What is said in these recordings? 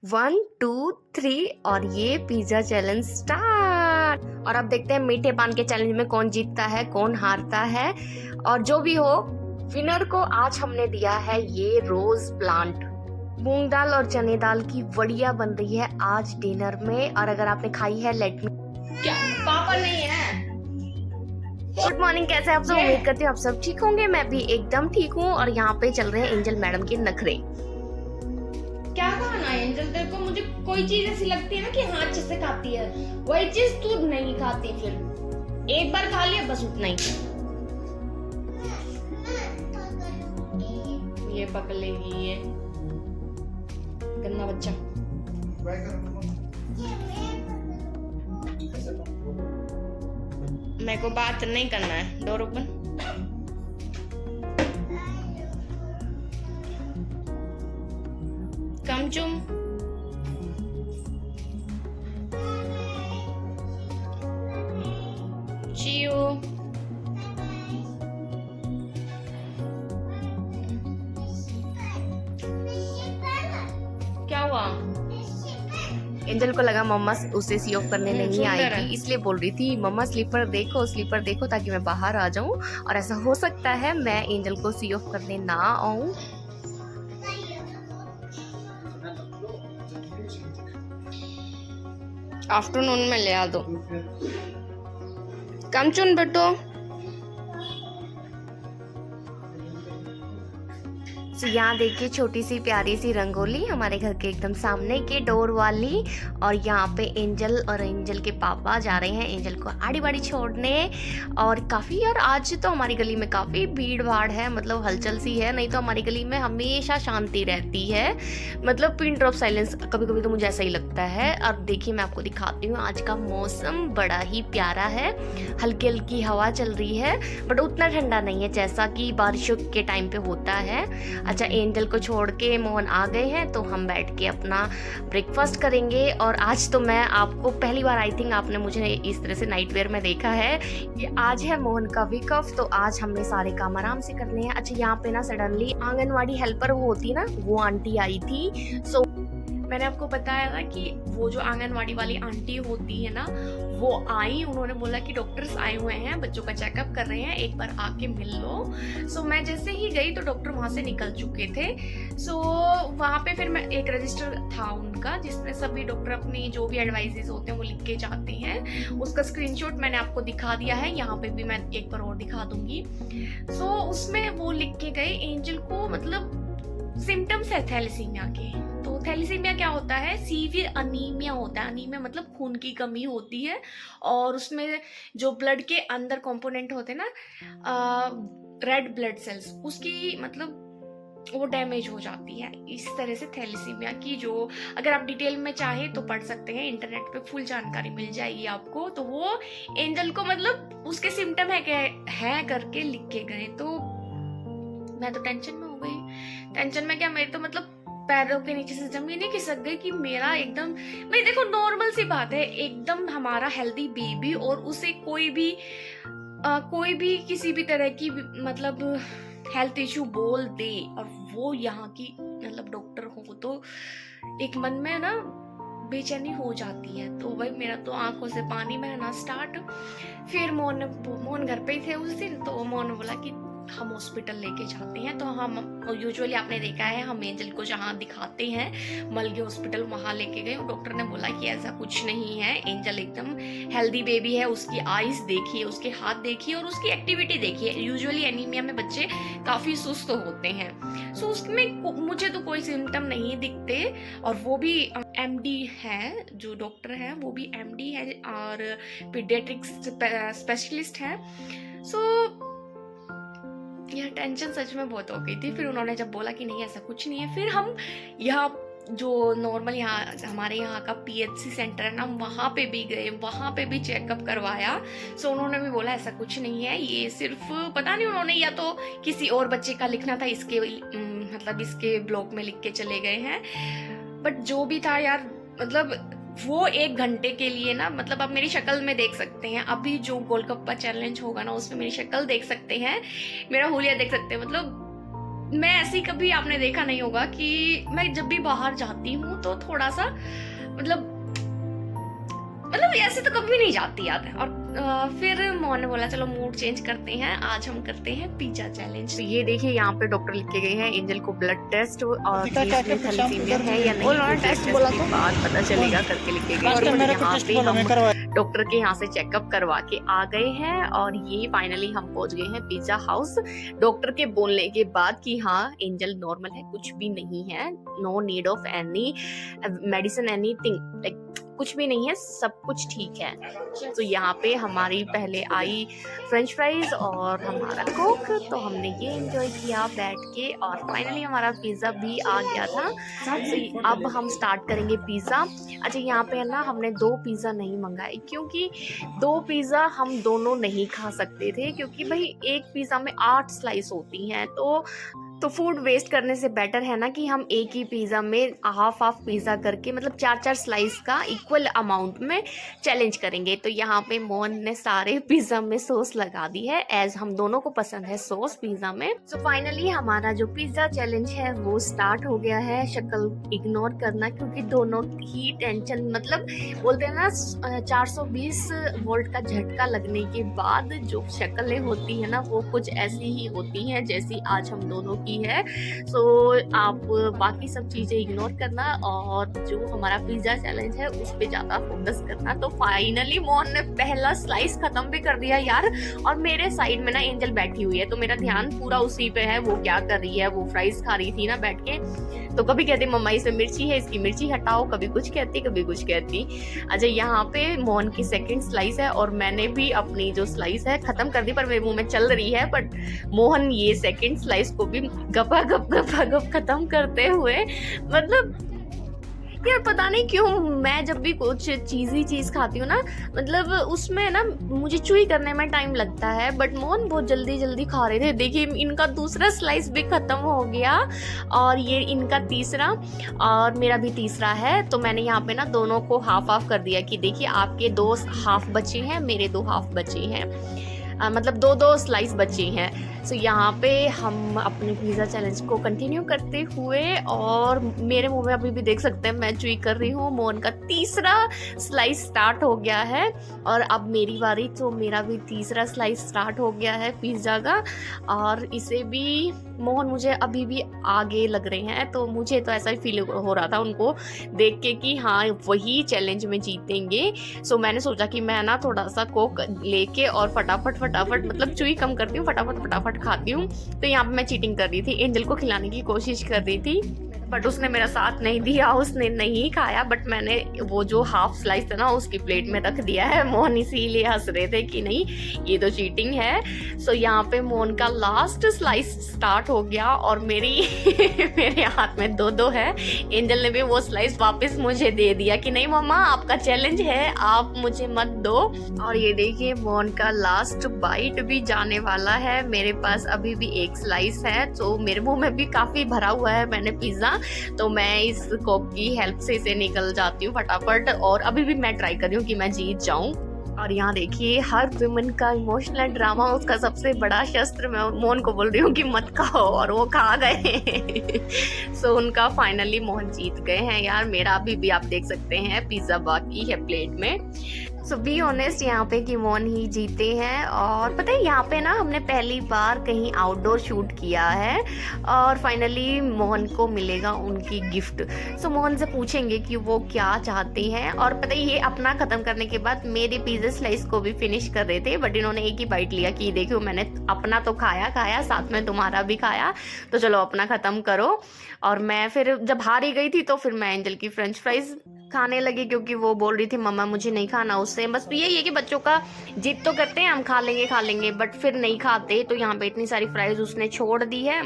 1 2 3 और ये pizza challenge start. और अब देखते हैं मीठे पान के चैलेंज में कौन जीतता है कौन हारता है। और जो भी हो, विनर को आज हमने दिया है ये रोज प्लांट। मूंग दाल और चने दाल की बढ़िया बन रही है आज डिनर में। और अगर आपने खाई है लेट मी। क्या पापा नहीं है? गुड मॉर्निंग, कैसे आप सब? उम्मीद करती हूँ आप सब ठीक होंगे। मैं भी एकदम ठीक हूँ। और यहाँ पे चल रहे हैं एंजल मैडम के नखरे। क्या खाना है एंजल? तेरे को मुझे कोई चीज ऐसी लगती है ना कि हाँ अच्छे से खाती है, वही चीज तू नहीं खाती। फिर एक बार खा लिया बस उतना ही। ये पकड़ लेगी ये गंदा बच्चा। मेरे को बात नहीं करना है। Door open. कम चुम। चियो। क्या हुआ? एंजल को लगा मम्मा उसे सी ऑफ करने नहीं सुंदर है। आएगी, इसलिए बोल रही थी मम्मा स्लीपर देखो ताकि मैं बाहर आ जाऊं। और ऐसा हो सकता है मैं एंजल को सी ऑफ करने ना आऊं। आफ्टरनून में ले आ दो। कम चुन बेटो। तो यहाँ देखिए छोटी सी प्यारी सी रंगोली हमारे घर के एकदम सामने के डोर वाली। और यहाँ पे एंजल और एंजल के पापा जा रहे हैं एंजल को आड़ी बाड़ी छोड़ने। और काफ़ी यार आज तो हमारी गली में काफ़ी भीड़ भाड़ है, मतलब हलचल सी है। नहीं तो हमारी गली में हमेशा शांति रहती है, मतलब पिन ड्रॉप साइलेंस। कभी कभी तो मुझे ऐसा ही लगता है। अब देखिए मैं आपको दिखाती हूँ, आज का मौसम बड़ा ही प्यारा है। हल्की हल्की हवा चल रही है बट उतना ठंडा नहीं है जैसा कि बारिशों के टाइम पे होता है। अच्छा, एंजल को छोड़ के मोहन आ गए हैं तो हम बैठ के अपना ब्रेकफास्ट करेंगे। और आज तो मैं आपको पहली बार, आई थिंक आपने मुझे इस तरह से नाइट वेयर में देखा है कि आज है मोहन का वीक ऑफ, तो आज हमने सारे काम आराम से करने हैं। अच्छा, यहाँ पे ना सडनली आंगनवाड़ी हेल्पर वो होती ना, वो आंटी आई थी। सो मैंने आपको बताया था कि वो जो आंगनवाड़ी वाली आंटी होती है ना, वो आई। उन्होंने बोला कि डॉक्टर्स आए हुए हैं, बच्चों का चेकअप कर रहे हैं, एक बार आके मिल लो। सो मैं जैसे ही गई तो डॉक्टर वहां से निकल चुके थे। सो वहां पे फिर मैं एक रजिस्टर था उनका जिसमें सभी डॉक्टर अपनी जो भी एडवाइजेस होते हैं वो लिख के जाते हैं। उसका स्क्रीनशॉट मैंने आपको दिखा दिया है, यहाँ पे भी मैं एक बार और दिखा दूंगी। सो उसमें वो लिख के गए एंजल को, मतलब सिम्टम्स है थैलेसीमिया के। तो थैलेसीमिया क्या होता है? सीवियर अनीमिया होता है। अनीमिया मतलब खून की कमी होती है और उसमें जो ब्लड के अंदर कंपोनेंट होते हैं ना, रेड ब्लड सेल्स, उसकी मतलब वो डैमेज हो जाती है। इस तरह से थैलेसीमिया की जो, अगर आप डिटेल में चाहे तो पढ़ सकते हैं, इंटरनेट पे फुल जानकारी मिल जाएगी आपको। तो वो एंजल को मतलब उसके सिम्टम है करके लिख के गए। तो मैं तो टेंशन में हो गई। टेंशन में क्या, मेरे तो मतलब पैरों के नीचे से जमीन ही खिसक गई कि मेरा एकदम, भाई देखो नॉर्मल सी बात है, एकदम हमारा हेल्दी बेबी और उसे कोई भी किसी भी तरह की मतलब हेल्थ इशू बोल दे और वो यहाँ की मतलब डॉक्टर हो, तो एक मन में ना बेचैनी हो जाती है। तो भाई मेरा तो आंखों से पानी बहना स्टार्ट। फिर मोहन घर पे ही थे उस दिन, तो मोहन ने बोला कि हम हॉस्पिटल लेके जाते हैं। तो हम यूजुअली आपने देखा है हम एंजल को जहाँ दिखाते हैं मलगे हॉस्पिटल, वहां लेके गए। डॉक्टर ने बोला कि ऐसा कुछ नहीं है, एंजल एकदम हेल्दी बेबी है। उसकी आईज देखिए, उसके हाथ देखिए और उसकी एक्टिविटी देखिए। यूजुअली एनीमिया में बच्चे काफी सुस्त होते हैं। सो उसमें मुझे तो कोई सिम्टम नहीं दिखते। और वो भी एमडी है, जो डॉक्टर है वो भी एमडी है और पीडियाट्रिक्स स्पेशलिस्ट है। सो यह टेंशन सच में बहुत हो गई थी। फिर उन्होंने जब बोला कि नहीं ऐसा कुछ नहीं है, फिर हम यहाँ जो नॉर्मल यहाँ हमारे यहाँ का पीएचसी सेंटर है ना, वहाँ पे भी गए, वहाँ पे भी चेकअप करवाया। सो उन्होंने भी बोला ऐसा कुछ नहीं है, ये सिर्फ पता नहीं उन्होंने या तो किसी और बच्चे का लिखना था, इसके मतलब इसके ब्लॉग में लिख के चले गए हैं। बट जो भी था यार, मतलब वो 1 घंटे के लिए ना, मतलब आप मेरी शक्ल में देख सकते हैं, अभी जो गोलगप्पा चैलेंज होगा ना उसमें मेरी शक्ल देख सकते हैं, मेरा हुलिया देख सकते हैं। मतलब मैं ऐसी कभी आपने देखा नहीं होगा कि मैं जब भी बाहर जाती हूँ तो थोड़ा सा मतलब ऐसे तो कभी नहीं जाती याद है। और फिर मोहन ने बोला चलो मूड चेंज करते हैं, आज हम करते हैं पिज्जा चैलेंज। तो ये देखिए यहाँ पे डॉक्टर लिख के गए हैं एंजल को ब्लड टेस्ट और थैलेसीमिया है या नहीं, टेस्ट बोला तो बाद पता चलेगा करके लिख के गए। यहाँ पे हम डॉक्टर के यहाँ से चेकअप करवा के आ गए हैं और ये फाइनली हम पहुंच गए हैं पिज्जा हाउस डॉक्टर के बोलने के बाद कि हाँ एंजल नॉर्मल है, कुछ भी नहीं है, no need of any medicine anything, like कुछ भी नहीं है, सब कुछ ठीक है। तो यहाँ पे हमारी पहले आई फ्रेंच फ्राइज और हमारा कोक, तो हमने ये एंजॉय किया बैठ के और फाइनली हमारा पिज़्ज़ा भी आ गया था। तो अब हम स्टार्ट करेंगे पिज़्ज़ा। अच्छा यहाँ पे है ना, हमने 2 पिज़्ज़ा नहीं मंगाए क्योंकि 2 पिज़्ज़ा हम दोनों नहीं खा सकते थे, क्योंकि भाई एक पिज़्ज़ा में 8 स्लाइस होती हैं, तो फूड वेस्ट करने से बेटर है ना कि हम एक ही पिज़्ज़ा में हाफ पिज़्ज़ा करके मतलब 4-4 स्लाइस का इक्वल अमाउंट में चैलेंज करेंगे। तो यहाँ पे मोहन ने सारे पिज़्ज़ा में सॉस लगा दी है, एज हम दोनों को पसंद है सॉस पिज़्ज़ा में। सो फाइनली हमारा जो पिज़्ज़ा चैलेंज है वो स्टार्ट हो गया है। शक्ल इग्नोर करना क्योंकि दोनों ही टेंशन, मतलब बोलते हैं ना 420 वोल्ट का झटका लगने के बाद जो शक्लें होती है ना वो कुछ ऐसी ही होती हैं जैसी आज हम दोनों की है। सो आप बाकी सब चीजें इग्नोर करना और जो हमारा पिज्जा चैलेंज है उस पे ज्यादा फोकस करना। तो फाइनली मोहन ने पहला स्लाइस खत्म भी कर दिया यार, और मेरे साइड में ना एंजल बैठी हुई है तो मेरा ध्यान पूरा उसी पे है, वो क्या कर रही है, वो फ्राइज खा रही थी ना बैठ के। तो कभी कहती मम्मा इसमें मिर्ची है, इसकी मिर्ची हटाओ, कभी कुछ कहती कभी कुछ कहती। अच्छा यहाँ पे मोहन की सेकंड स्लाइस है और मैंने भी अपनी जो स्लाइस है खत्म कर दी, पर मेरे मुंह में चल रही है, बट मोहन ये सेकंड स्लाइस को भी गपा गप खत्म करते हुए, मतलब यार पता नहीं क्यों मैं जब भी कुछ चीज खाती हूँ ना, मतलब उसमें ना मुझे चुई करने में टाइम लगता है, बट मोहन बहुत जल्दी खा रहे थे। देखिए इनका दूसरा स्लाइस भी खत्म हो गया और ये इनका तीसरा और मेरा भी तीसरा है। तो मैंने यहाँ पे ना दोनों को हाफ कर दिया कि देखिए आपके 2 हाफ बचे हैं, मेरे 2 हाफ बचे हैं, मतलब 2 स्लाइस बचे हैं। सो यहाँ पे हम अपने पिज़्ज़ा चैलेंज को कंटिन्यू करते हुए, और मेरे मुंह में अभी भी देख सकते हैं मैं चुई कर रही हूँ। मोहन का तीसरा स्लाइस स्टार्ट हो गया है और अब मेरी बारी, तो मेरा भी तीसरा स्लाइस स्टार्ट हो गया है पिज़्ज़ा का, और इसे भी मोहन मुझे अभी भी आगे लग रहे हैं। तो मुझे तो ऐसा ही फील हो रहा था उनको देख के कि हाँ वही चैलेंज में जीतेंगे। सो मैंने सोचा कि मैं ना थोड़ा सा कोक लेके और फटाफट मतलब चुई कम करती हूँ, फटाफट खाती हूँ। तो यहाँ पे मैं चीटिंग कर रही थी, एंजल को खिलाने की कोशिश कर रही थी, बट उसने मेरा साथ नहीं दिया, उसने नहीं खाया। बट मैंने वो जो हाफ स्लाइस था ना उसकी प्लेट में रख दिया है। मोहन इसीलिए हंस रहे थे कि नहीं ये तो चीटिंग है। सो यहाँ पे मोहन का लास्ट स्लाइस स्टार्ट हो गया और मेरे हाथ में 2 है। एंजल ने भी वो स्लाइस वापस मुझे दे दिया कि नहीं मम्मा आपका चैलेंज है, आप मुझे मत दो। और ये देखिए मोहन का लास्ट बाइट भी जाने वाला है। मेरे पास अभी भी 1 स्लाइस है, तो मेरे मुंह में भी काफी भरा हुआ है मैंने पिज्जा, तो मैं इस कोक की हेल्प से इसे निकल जाती हूँ फटाफट। और अभी भी मैं ट्राई कर रही हूँ कि मैं जीत जाऊं। और यहाँ देखिए हर वुमन का इमोशनल ड्रामा, उसका सबसे बड़ा शस्त्र मैं मोहन को बोल रही हूँ कि मत खाओ, और वो खा गए। सो उनका फाइनली मोहन जीत गए हैं यार। मेरा अभी भी आप देख सकते हैं पिज्जा बाकी है प्लेट में। सो बी ऑनेस्ट यहाँ पे कि मोहन ही जीते हैं। और पता है यहाँ पे ना हमने पहली बार कहीं आउटडोर शूट किया है और फाइनली मोहन को मिलेगा उनकी गिफ्ट। सो मोहन से पूछेंगे कि वो क्या चाहते हैं। और पता है ये अपना खत्म करने के बाद मेरे पिज्जा स्लाइस को भी फिनिश कर रहे थे, बट इन्होंने एक ही बाइट लिया कि देखो मैंने अपना तो खाया साथ में तुम्हारा भी खाया, तो चलो अपना खत्म करो। और मैं फिर जब हार ही गई थी तो फिर मैं एंजल की फ्रेंच फ्राइज खाने लगी, क्योंकि वो बोल रही थी मम्मा मुझे नहीं खाना उससे। बस यही है कि बच्चों का जिद तो करते हैं हम खा लेंगे बट फिर नहीं खाते। तो यहाँ पे इतनी सारी फ्राइज उसने छोड़ दी है,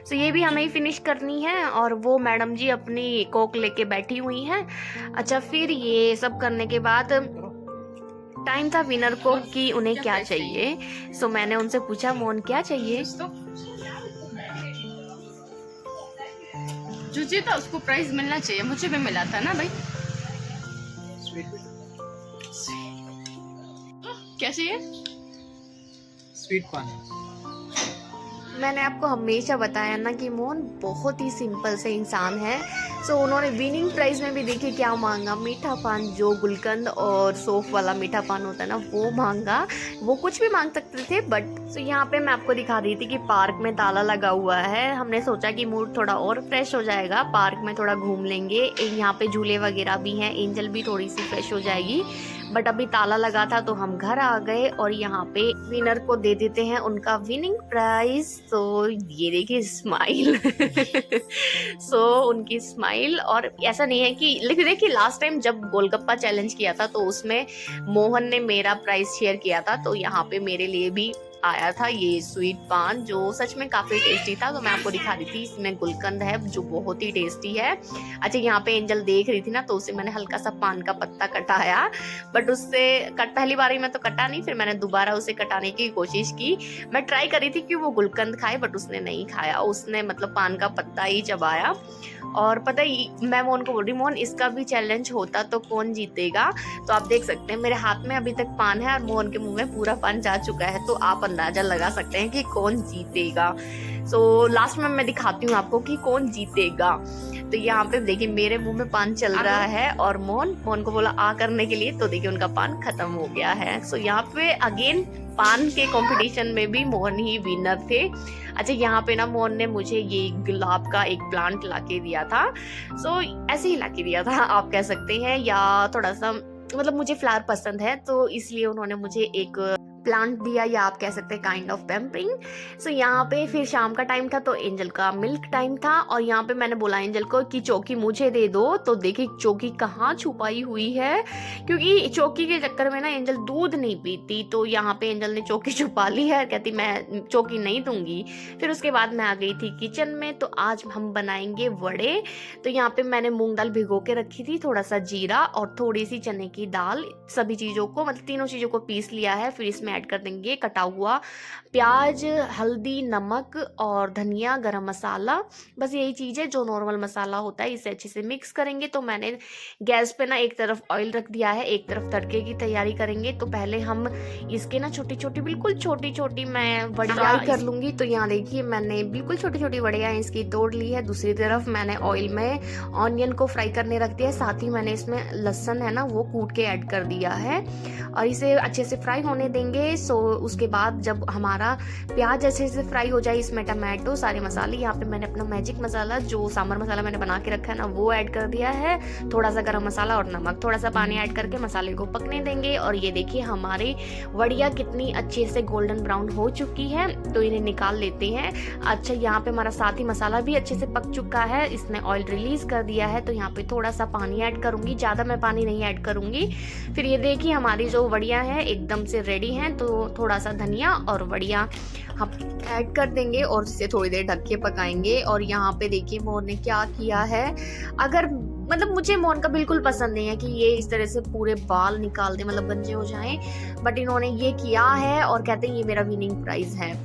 तो ये भी हमें ही फिनिश करनी है। और वो मैडम जी अपनी कोक लेके बैठी हुई हैं। अच्छा फिर ये सब करने के बाद टाइम था विनर को कि उन्हें क्या चाहिए। सो मैंने उनसे पूछा मोहन क्या चाहिए। जो जीता उसको प्राइज मिलना चाहिए, मुझे भी मिला था ना भाई। क्या चाहिए? Sweet corn. मैंने आपको हमेशा बताया ना कि मोहन बहुत ही सिंपल से इंसान है। सो उन्होंने विनिंग प्राइस में भी देखिए क्या मांगा, मीठा पान, जो गुलकंद और सौंफ वाला मीठा पान होता है ना वो मांगा। वो कुछ भी मांग सकते थे बट सो यहाँ पे मैं आपको दिखा रही थी कि पार्क में ताला लगा हुआ है। हमने सोचा कि मूड थोड़ा और फ्रेश हो जाएगा, पार्क में थोड़ा घूम लेंगे, यहाँ पे झूले वगैरह भी हैं, एंजल भी थोड़ी सी फ्रेश हो जाएगी। बट अभी ताला लगा था तो हम घर आ गए और यहाँ पे विनर को दे देते हैं उनका विनिंग प्राइज। तो ये देखिए स्माइल सो उनकी स्माइल। और ऐसा नहीं है कि, लेकिन देखिए लास्ट टाइम जब गोलगप्पा चैलेंज किया था तो उसमें मोहन ने मेरा प्राइज शेयर किया था, तो यहाँ पे मेरे लिए भी आया था ये स्वीट पान जो सच में काफ़ी टेस्टी था। तो मैं आपको दिखा रही थी, इसमें गुलकंद है जो बहुत ही टेस्टी है। अच्छा यहाँ पे एंजल देख रही थी ना, तो उसे मैंने हल्का सा पान का पत्ता कटाया, बट उससे पहली बारी में तो कटा नहीं, फिर मैंने दोबारा उसे कटाने की कोशिश की। मैं ट्राई करी थी कि वो गुलकंद खाए बट उसने नहीं खाया, उसने मतलब पान का पत्ता ही चबाया। और पता ही मैं मोहन को बोल रही, मोहन इसका भी चैलेंज होता तो कौन जीतेगा। तो आप देख सकते हैं मेरे हाथ में अभी तक पान है और मोहन के मुंह में पूरा पान जा चुका है, तो आप अंदाजा लगा सकते हैं कि कौन जीतेगा। सो लास्ट में मैं दिखाती हूँ आपको कि कौन जीतेगा। तो यहाँ पे देखिए मेरे मुंह में पान चल रहा है और मोहन को बोला आ करने के लिए, तो देखिए उनका पान खत्म हो गया है। सो यहाँ पे अगेन पान के कंपटीशन में भी मोहन ही विनर थे। अच्छा यहाँ पे ना मोहन ने मुझे ये गुलाब का एक प्लांट लाके दिया था। सो ऐसे ही लाके दिया था आप कह सकते हैं, या थोड़ा सा मतलब मुझे फ्लावर पसंद है तो इसलिए उन्होंने मुझे एक प्लांट दिया, या आप कह सकते हैं काइंड ऑफ पैम्परिंग। सो यहाँ पे फिर शाम का टाइम था तो एंजल का मिल्क टाइम था और यहाँ पे मैंने बोला एंजल को कि चौकी मुझे दे दो। तो देखिए चौकी कहाँ छुपाई हुई है, क्योंकि चौकी के चक्कर में ना एंजल दूध नहीं पीती, तो यहाँ पे एंजल ने चौकी छुपा ली है, कहती मैं चौकी नहीं दूंगी। फिर उसके बाद मैं आ गई थी किचन में, तो आज हम बनाएंगे वड़े। तो यहाँ पे मैंने मूंग दाल भिगो के रखी थी, थोड़ा सा जीरा और थोड़ी सी चने की दाल, सभी चीज़ों को मतलब तीनों चीज़ों को पीस लिया है। फिर इसमें ऐड कर देंगे कटा हुआ प्याज, हल्दी, नमक और धनिया, गरम मसाला, बस यही चीज़ है जो नॉर्मल मसाला होता है। इसे अच्छे से मिक्स करेंगे। तो मैंने गैस पे ना एक तरफ ऑयल रख दिया है, एक तरफ तड़के की तैयारी करेंगे। तो पहले हम इसके ना छोटी छोटी, बिल्कुल छोटी छोटी मैं वड़ियाँ कर लूँगी। तो यहाँ देखिए मैंने बिल्कुल छोटी छोटी वड़ियाँ इसकी तोड़ ली है। दूसरी तरफ मैंने ऑयल में ऑनियन को फ्राई करने रख दिया है, साथ ही मैंने इसमें लहसुन है ना वो कूट के ऐड कर दिया है और इसे अच्छे से फ्राई होने देंगे। सो उसके बाद जब हमारा प्याज अच्छे से फ्राई हो जाए, इसमें टमाटो, सारे मसाले, यहाँ पे मैंने अपना मैजिक मसाला जो सांभर मसाला मैंने बना के रखा है ना वो ऐड कर दिया है, थोड़ा सा गरम मसाला और नमक, थोड़ा सा पानी ऐड करके मसाले को पकने देंगे। और ये देखिए हमारी वड़िया कितनी अच्छे से गोल्डन ब्राउन हो चुकी है, तो इन्हें निकाल लेते हैं। अच्छा यहाँ पे हमारा साथ ही मसाला भी अच्छे से पक चुका है, इसने ऑयल रिलीज कर दिया है। तो यहाँ पे थोड़ा सा पानी ऐड करूंगी, ज़्यादा मैं पानी नहीं ऐड करूंगी। फिर ये देखिए हमारी जो वड़िया है एकदम से रेडी हैं। तो थोड़ा सा धनिया और वड़िया हम ऐड कर देंगे और इसे थोड़ी देर ढक के पकाएंगे। और यहाँ पे देखिए मोहन ने क्या किया है, अगर मतलब मुझे मोहन का बिल्कुल पसंद नहीं है कि ये इस तरह से पूरे बाल निकाल दे, मतलब गंजे हो जाएं, बट इन्होंने ये किया है और कहते हैं ये मेरा विनिंग प्राइज है।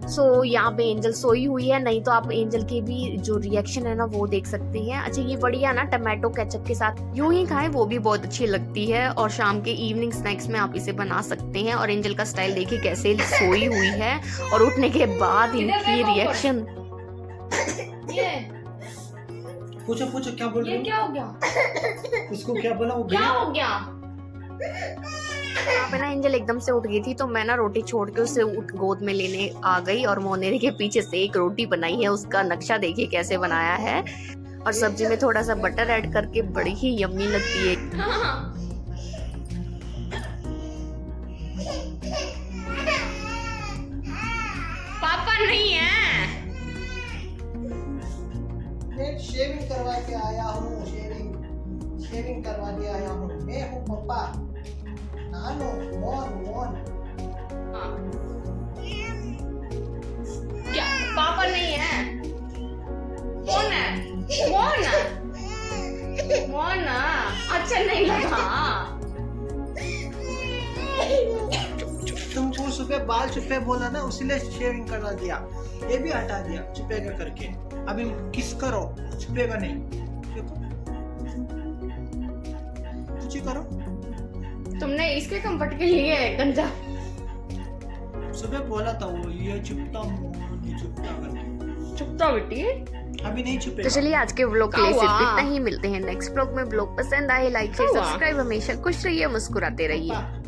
सो यहाँ पे एंजल सोई हुई है, नहीं तो आप एंजल के भी जो रिएक्शन है ना वो देख सकते हैं। अच्छा ये बढ़िया ना टमाटो केचप के साथ यूं ही खाएं, वो भी बहुत अच्छी लगती है और शाम के इवनिंग स्नैक्स में आप इसे बना सकते हैं। और एंजल का स्टाइल देखिए कैसे सोई हुई है और उठने के बाद इनकी रिएक्शन। पूछो पूछो क्या बोल रहे हो? क्या हो गया? इसको क्या बोला? वो क्या हो गया? यहाँ पे ना एंजल एकदम से उठ गई थी, तो मैं ना रोटी छोड़ के उसे गोद में लेने आ गई और मोनेरे के पीछे से एक रोटी बनाई है, उसका नक्शा देखिए कैसे बनाया है। और सब्जी में थोड़ा सा बटर ऐड करके बड़ी ही यम्मी लगती है। पापा नहीं है। मैं शेविंग करवा के आया हूँ, शेविंग करवा के आया हूँ। मैं हूँ पापा। नानो मोन क्या पापा नहीं है? कौन है? मोन अच्छा नहीं लगा। तुमको सुबह बाल छुपे बोला ना, उसीलिए शेविंग करवा दिया, ये भी हटा दिया छुपेगा करके। अभी किस करो, छुपेगा नहीं, देखो कुछ करो। तुमने इसके कंफर्ट के लिए गंजा सुबह बोला था वो ये चुपता चुपता करके। चुपता बेटी। अभी नहीं तो छुपेगा। चलिए आज के व्लॉग के लिए सिर्फ कौवा। इतना ही, मिलते हैं नेक्स्ट व्लॉग में। व्लॉग पसंद आए लाइक शेयर कौवा। सब्सक्राइब, हमेशा खुश रहिए, मुस्कुराते रहिए। पापा,